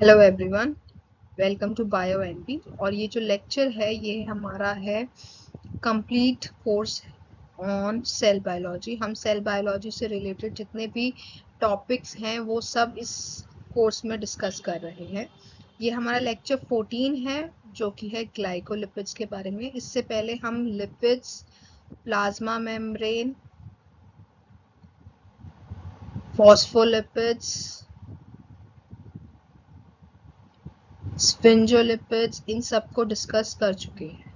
Hello everyone, welcome to bio N P. और ये जो लेक्चर है ये हमारा है complete course on cell biology. हम सेल बायोलॉजी से रिलेटेड जितने भी टॉपिक्स हैं वो सब इस कोर्स में डिस्कस कर रहे हैं। ये हमारा लेक्चर 14 है जो कि है ग्लाइकोलिपिड्स के बारे में। इससे पहले हम लिपिड्स, प्लाज्मा मेम्ब्रेन, फॉस्फोलिपिड्स, स्फिंजोलिपिड्स, इन सब को डिस्कस कर चुके हैं।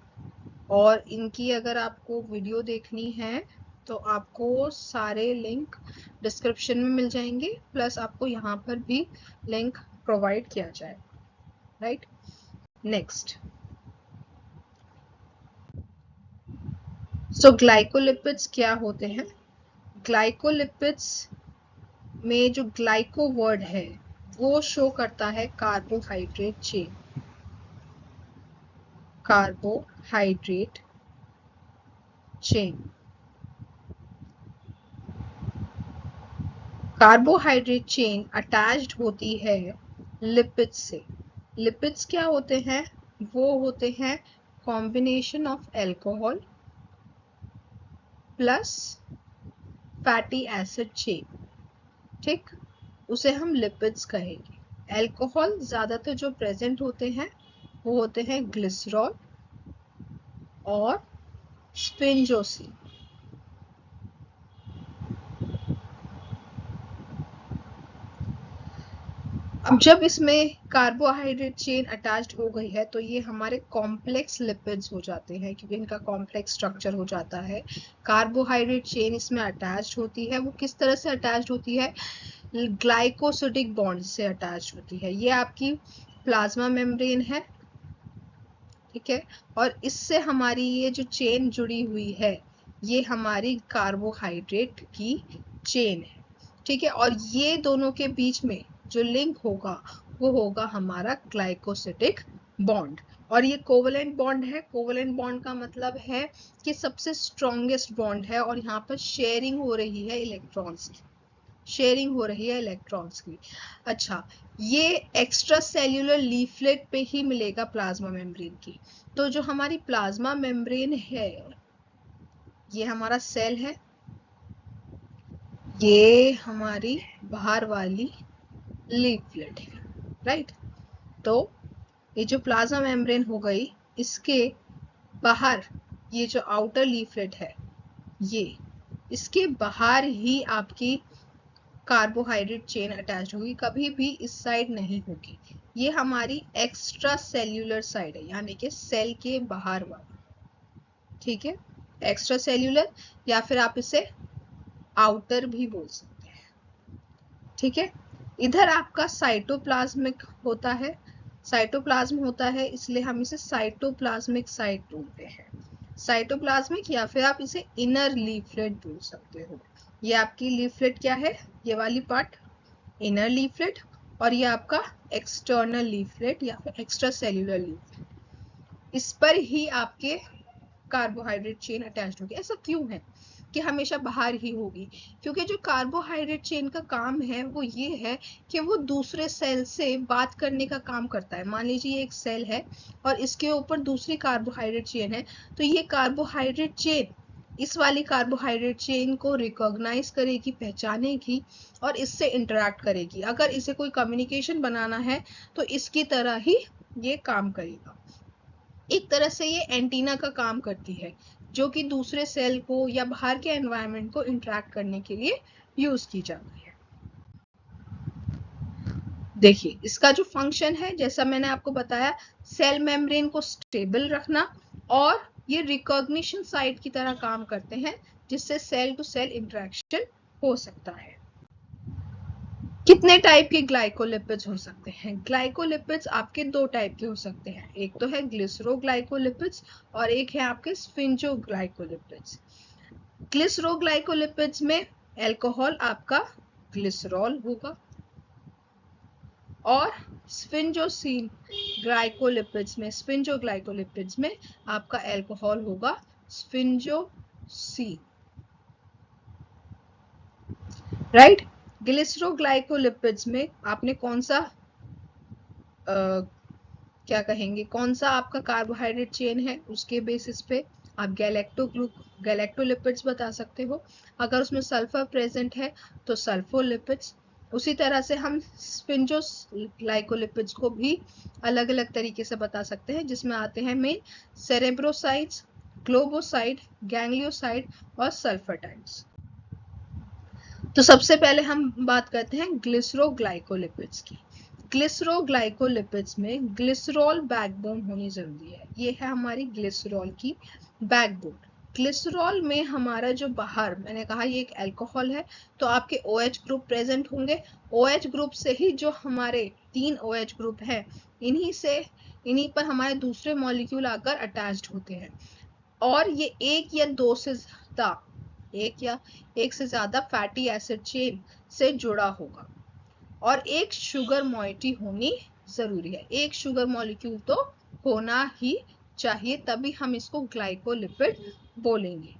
और इनकी अगर आपको वीडियो देखनी है तो आपको सारे लिंक डिस्क्रिप्शन में मिल जाएंगे, प्लस आपको यहाँ पर भी लिंक प्रोवाइड किया जाएगा। Right, next. सो ग्लाइकोलिपिड्स क्या होते हैं? ग्लाइकोलिपिड्स में जो ग्लाइको वर्ड है वो शो करता है carbohydrate chain. Carbohydrate chain, carbohydrate chain attached होती है लिपिड्स से। लिपिड्स क्या होते हैं? वो होते हैं combination of alcohol plus fatty acid chain. ठीक, उसे हम लिपिड्स कहेंगे। अल्कोहल ज्यादातर जो प्रेजेंट होते हैं वो होते हैं ग्लिसरॉल और स्फिंजोसिन। अब जब इसमें कार्बोहाइड्रेट चेन अटैच्ड हो गई है तो ये हमारे कॉम्प्लेक्स लिपिड्स हो जाते हैं, क्योंकि इनका कॉम्प्लेक्स स्ट्रक्चर हो जाता है। कार्बोहाइड्रेट चेन इसमें अटैच्ड होती है। वो किस तरह से अटैच्ड होती है? ग्लाइकोसिडिक बॉन्ड से अटैच्ड होती है। ये आपकी प्लाज्मा मेम्ब्रेन है, ठीक है। और इससे हमारी ये जो चेन जुड़ी हुई है ये हमारी कार्बोहाइड्रेट की चेन है, ठीक है। और ये दोनों के बीच में जो लिंक होगा वो होगा हमारा ग्लाइकोसिडिक बॉन्ड। और ये कोवेलेंट बॉन्ड है। कोवेलेंट बॉन्ड का मतलब है कि सबसे स्ट्रॉन्गेस्ट बॉन्ड है और यहाँ पर शेयरिंग हो रही है इलेक्ट्रॉन्स की, शेयरिंग हो रही है इलेक्ट्रॉन्स की। अच्छा, ये एक्स्ट्रा सेल्यूलर लीफलेट पे ही मिलेगा प्लाज्मा मेम्ब्रेन की। तो जो हमारी प्लाज्मा मेम्ब्रेन है ये हमारा सेल है, ये हमारी बाहर वाली लीफलेट है। राइट, तो ये जो प्लाज्मा मेम्ब्रेन हो गई, इसके बाहर ये जो आउटर लीफलेट है ये, इसके बाहर ही आपकी कार्बोहाइड्रेट चेन अटैच होगी, कभी भी इस साइड नहीं होगी। ये हमारी एक्स्ट्रा सेल्यूलर साइड है, यानी कि सेल के बाहर वाला, ठीक है। एक्स्ट्रा सेल्यूलर या फिर आप इसे आउटर भी बोल सकते हैं, ठीक है। इधर आपका साइटोप्लाज्मिक होता है, साइटोप्लाज्म होता है, इसलिए हम इसे साइटोप्लाज्मिक साइट बोलते हैं। साइटोप्लाज्मिक या फिर आप इसे इनर लीफलेट बोल सकते हो। ये आपकी लीफलेट क्या है? ये वाली पार्ट इनर लीफलेट, और ये आपका एक्सटर्नल लीफलेट या फिर एक्स्ट्रा सेल्यूलर लीफलेट। इस पर ही आपके कार्बोहाइड्रेट चेन अटैच्ड होगी। ऐसा क्यों है कि हमेशा बाहर ही होगी? क्योंकि जो कार्बोहाइड्रेट चेन का काम है वो ये है कि वो दूसरे सेल से बात करने का काम करता है। मान लीजिए एक सेल है और इसके ऊपर दूसरी कार्बोहाइड्रेट चेन है, तो ये कार्बोहाइड्रेट चेन इस वाली कार्बोहाइड्रेट चेन को रिकॉग्नाइज करेगी, पहचानेगी और इससे इंटरेक्ट करेगी। अगर इसे कोई कम्युनिकेशन बनाना है तो इसकी तरह ही ये काम करेगा। एक तरह से ये एंटीना का काम करती है, जो कि दूसरे सेल को या बाहर के एनवायरनमेंट को इंटरेक्ट करने के लिए यूज की जाती है। देखिए, इसका जो फंक्शन है, जैसा मैंने आपको बताया, सेल मेम्ब्रेन को स्टेबल रखना, और ये रिकॉग्निशन साइट की तरह काम करते हैं, जिससे सेल टू सेल इंटरेक्शन हो सकता है। कितने टाइप के ग्लाइकोलिपिड्स हो सकते हैं? ग्लाइकोलिपिड्स आपके दो टाइप के हो सकते हैं। एक तो है ग्लिसरोग्लाइकोलिपिड्स और एक है आपके स्फिंजोग्लाइकोलिपिड्स। ग्लिसरोग्लाइकोलिपिड्स में अल्कोहल आपका ग्लिसरॉल होगा, और स्फिंजोसिन ग्लाइकोलिपिड्स में, स्फिंजोग्लाइकोलिपिड्स में आपका अल्कोहल होगा स्फिंजोसिन। राइट, ग्लिसरोग्लाइकोलिपिड्स में आपने कौन सा क्या कहेंगे, कौन सा आपका कार्बोहाइड्रेट चेन है, उसके बेसिस पे आप गैलेक्टोलिपिड्स बता सकते हो। अगर उसमें सल्फर प्रेजेंट है तो सल्फोलिपिड्स। उसी तरह से हम स्फिंजोग्लाइकोलिपिड्स को भी अलग अलग तरीके से बता सकते हैं, जिसमें आते हैं मेन सेरेब्रोसाइड्स, ग्लोबोसाइड, गैंग्लियोसाइड और सल्फाटाइड्स। तो सबसे पहले हम बात करते हैं ग्लिसरोग्लाइकोलिपिड्स की। ग्लिसरोग्लाइकोलिपिड्स में ग्लिसरॉल बैकबोन होनी जरूरी है। ये है हमारी ग्लिसरॉल की बैकबोन। ग्लिसरॉल में हमारा जो बाहर, मैंने कहा ये एक अल्कोहल है, तो आपके OH ग्रुप प्रेजेंट होंगे। OH ग्रुप से ही जो हमारे 3 OH ग्रुप है, इन्हीं पर हमारे दूसरे मॉलिक्यूल आकर अटैच्ड होते हैं, और ये एक से ज्यादा फैटी एसिड चेन से जुड़ा होगा, और एक शुगर मॉइटी होनी जरूरी है। एक शुगर मॉलिक्यूल तो होना ही चाहिए, तभी हम इसको ग्लाइकोलिपिड बोलेंगे।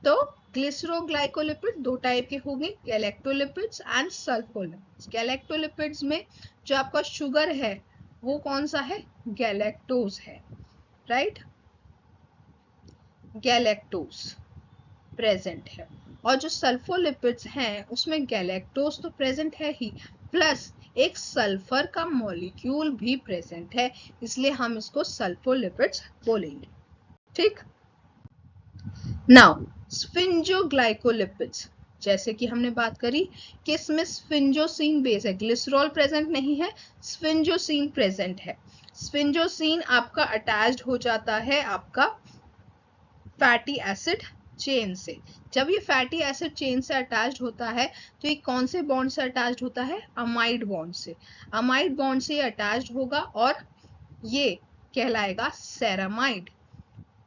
तो ग्लिसरोग्लाइकोलिपिड 2 टाइप के होंगे, गैलेक्टोलिपिड्स एंड सल्फोलिपिड्स। गैलेक्टोलिपिड्स में जो आपका शुगर है वो कौन सा है, गैलेक्टोज है, राइट, गैलेक्टोज प्रेजेंट है। और जो सल्फोलिपिड्स हैं उसमें गैलेक्टोज तो प्रेजेंट है ही, प्लस एक सल्फर का मॉलिक्यूल भी प्रेजेंट है, इसलिए हम इसको सल्फोलिपिड्स बोलेंगे। ठीक, नाउ स्फिंजोग्लाइकोलिपिड्स, जैसे कि हमने बात करी कि इसमें स्फिंजोसिन बेस है, ग्लिसरॉल प्रेजेंट नहीं है, स्फिंजोसिन प्रेजेंट है। स्फिंजोसिन आपका अटैच्ड हो जाता है आपका फैटी एसिड चेन से। जब ये फैटी एसिड चेन से अटैच्ड होता है तो ये कौन से बॉन्ड से अटैच्ड होता है, अमाइड बॉन्ड से। अमाइड बॉन्ड से अटैच्ड होगा और ये कहलाएगा सेरामाइड।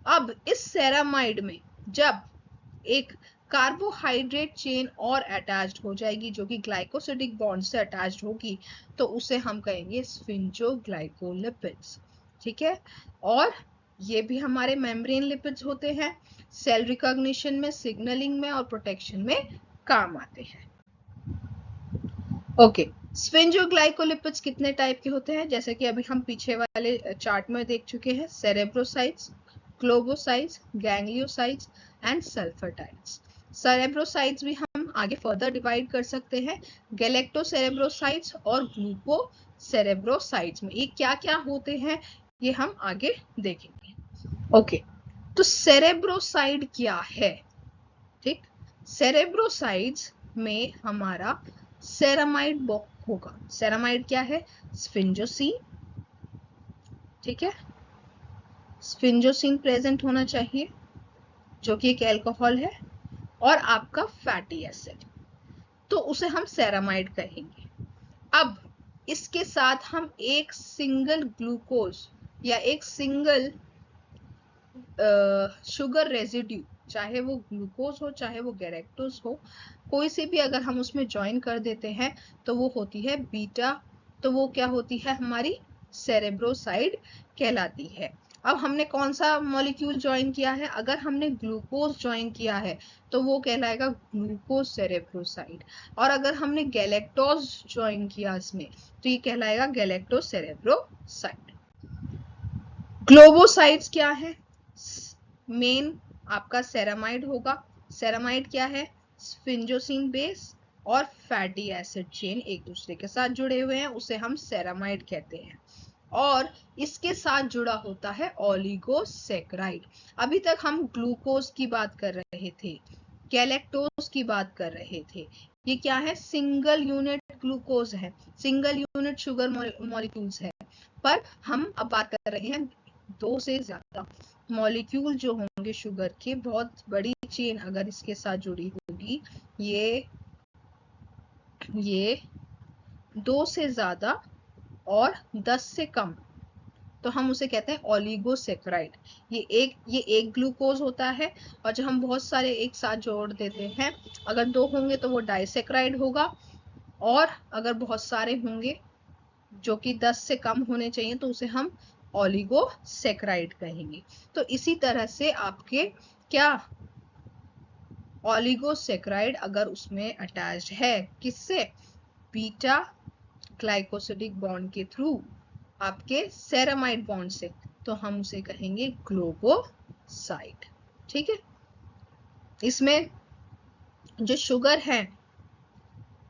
अब इस सेरामाइड में जब एक कार्बोहाइड्रेट चेन और अटैच्ड हो जाएगी जो कि ग्लाइकोसिडिक बॉन्ड से अटैच्ड होगी, तो उसे हम कहेंगे स्फिंजोग्लाइकोलिपिड्स। ठीक है, और ये भी हमारे मेम्ब्रेन लिपिड्स होते हैं, सेल रिकॉग्निशन में, सिग्नलिंग में और प्रोटेक्शन में काम आते हैं। ओके, स्फिंजोग्लाइकोलिपिड्स कितने टाइप के होते हैं, जैसे कि अभी हम पीछे वाले चार्ट में देख चुके हैं, सेरेब्रोसाइट्स, ग्लोबोसाइट्स, गैंग्लियोसाइट्स एंड सल्फाटाइड्स। सेरेब्रोसाइट्स भी हम आगे फर्दर डिवाइड कर सकते हैं, गैलेक्टोसेरेब्रोसाइट्स और ग्लूकोसेरेब्रोसाइट्स में। ये क्या क्या होते हैं ये हम आगे देखेंगे। ओके, तो सेरेब्रोसाइड क्या है, ठीक, सेरेब्रोसाइड्स में हमारा सेरामाइड होगा। सेरामाइड क्या है, स्फिंजोसिन, ठीक है, स्फिंजोसिन प्रेजेंट होना चाहिए जो कि एक अल्कोहल है, और आपका फैटी एसिड, तो उसे हम सेरामाइड कहेंगे। अब इसके साथ हम एक सिंगल ग्लूकोज या एक सिंगल शुगर रेजिड्यू, चाहे वो ग्लूकोज हो चाहे वो गैलेक्टोज हो, कोई से भी अगर हम उसमें ज्वाइन कर देते हैं तो वो होती है बीटा, तो वो क्या होती है, हमारी सेरेब्रोसाइड कहलाती है। अब हमने कौन सा मॉलिक्यूल ज्वाइन किया है, अगर हमने ग्लूकोज ज्वाइन किया है तो वो कहलाएगा ग्लूकोज सेरेब्रोसाइड, और अगर हमने गैलेक्टोज ज्वाइन किया इसमें तो ये कहलाएगा गैलेक्टोज सेरेब्रोसाइड। ग्लोबोसाइड्स क्या है, मेन आपका सेरामाइड होगा। सेरामाइड क्या है, स्फिंजोसिन बेस और फैटी एसिड चेन एक दूसरे के साथ जुड़े हुए हैं, उसे हम सेरामाइड कहते हैं। और इसके साथ जुड़ा होता है ओलिगोसेक्राइड। अभी तक हम ग्लूकोज की बात कर रहे थे, गैलेक्टोज की बात कर रहे थे, ये क्या है, सिंगल यूनिट ग्लूकोज है, सिंगल यूनिट शुगर मॉलिक्यूल्स है, पर हम अब बात कर रहे हैं 2 से ज्यादा मॉलिक्यूल जो होंगे शुगर के, बहुत बड़ी चेन अगर इसके साथ जुड़ी होगी, ये 2 से ज्यादा और 10 से कम, तो हम उसे कहते हैं ओलिगोसेक्राइड। ये एक ग्लूकोज होता है, और जब हम बहुत सारे एक साथ जोड़ देते हैं, अगर 2 होंगे तो वो डाइसेक्राइड होगा, और अगर बहुत सारे होंगे जो कि 10 से कम होने चाहिए तो उसे हम ओलिगोसेक्राइड कहेंगे। तो इसी तरह से आपके क्या, ओलिगोसेक्राइड अगर उसमें अटैच्ड है, किससे, बीटा ग्लाइकोसिडिक बॉन्ड के थ्रू आपके सेरामाइड बॉन्ड से, तो हम उसे कहेंगे ग्लूकोसाइड। ठीक है, इसमें जो शुगर है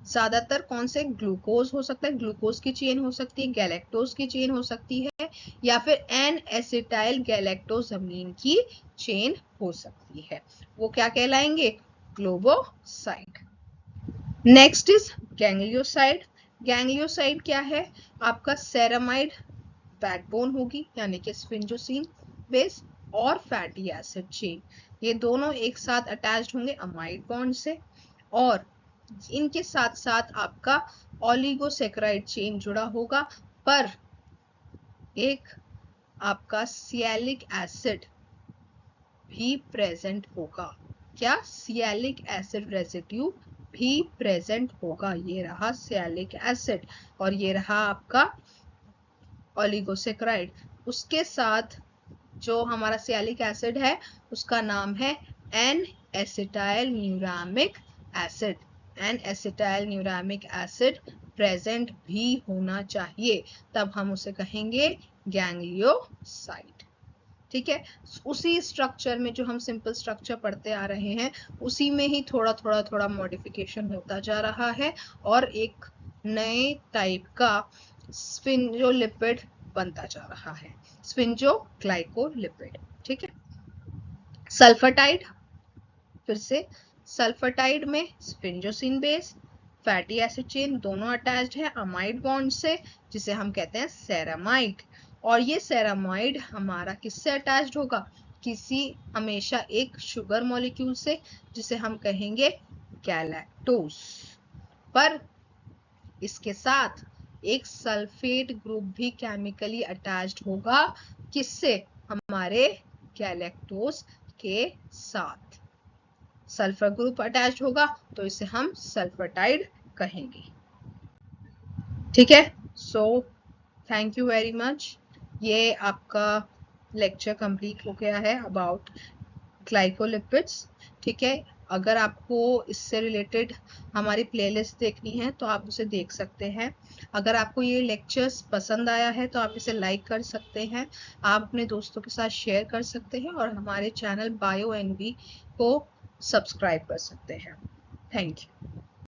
ज्यादातर कौन से, ग्लूकोज हो सकता है, ग्लूकोज की चेन हो सकती है, गैलेक्टोज की चेन हो सकती है, या फिर एन एसिटाइल गैलेक्टोजमीन की चेन हो सकती है, वो क्या कहलाएंगे, glucoside. Next is ganglioside. Ganglioside क्या है, आपका सेरामाइड बैकबोन होगी यानी कि स्फिंजोसिन बेस और फैटी एसिड चेन, ये दोनों एक साथ अटैच्ड होंगे अमाइड बॉन्ड से, और इनके साथ साथ आपका ओलिगोसेक्राइड चेन जुड़ा होगा, पर एक आपका सियालिक एसिड भी प्रेजेंट होगा। क्या, सियालिक एसिड रेसिड्यू भी प्रेजेंट होगा। ये रहा सियालिक एसिड और ये रहा आपका ओलिगोसेक्राइड। उसके साथ जो हमारा सियालिक एसिड है उसका नाम है N acetyl neuraminic acid. N acetyl neuraminic acid present भी होना चाहिए, तब हम उसे कहेंगे गैंग्लियोसाइड। ठीक है, उसी स्ट्रक्चर में जो हम सिंपल स्ट्रक्चर पढ़ते आ रहे हैं उसी में ही थोड़ा थोड़ा मॉडिफिकेशन होता जा रहा है और एक नए टाइप का स्फिंजोलिपिड बनता जा रहा है, स्फिंजोग्लाइकोलिपिड। ठीक है, सल्फाटाइड, फिर से सल्फाटाइड में स्फिंजोसिन बेस फैटी एसिड चेन दोनों अटैच्ड है अमाइड बॉन्ड से, जिसे हम कहते हैं सेरामाइड। और ये सेरामाइड हमारा किससे अटैच्ड होगा, किसी हमेशा एक शुगर मॉलिक्यूल से, जिसे हम कहेंगे गैलेक्टोज। पर इसके साथ एक सल्फेट ग्रुप भी केमिकली अटैच्ड होगा, किससे, हमारे गैलेक्टोज के साथ सल्फर ग्रुप अटैच्ड होगा, तो इसे हम सल्फाटाइड कहेंगे। ठीक है, so thank you very much. ये आपका लेक्चर कंप्लीट हो गया है अबाउट ग्लाइकोलिपिड्स। ठीक है, अगर आपको इससे रिलेटेड हमारी प्लेलिस्ट देखनी है तो आप उसे देख सकते हैं। अगर आपको ये लेक्चर्स पसंद आया है तो आप इसे लाइक कर सकते हैं, आप अपने दोस्तों के साथ शेयर कर सकते हैं और हमारे चैनल बायो एनवी को सब्सक्राइब कर सकते हैं। Thank you.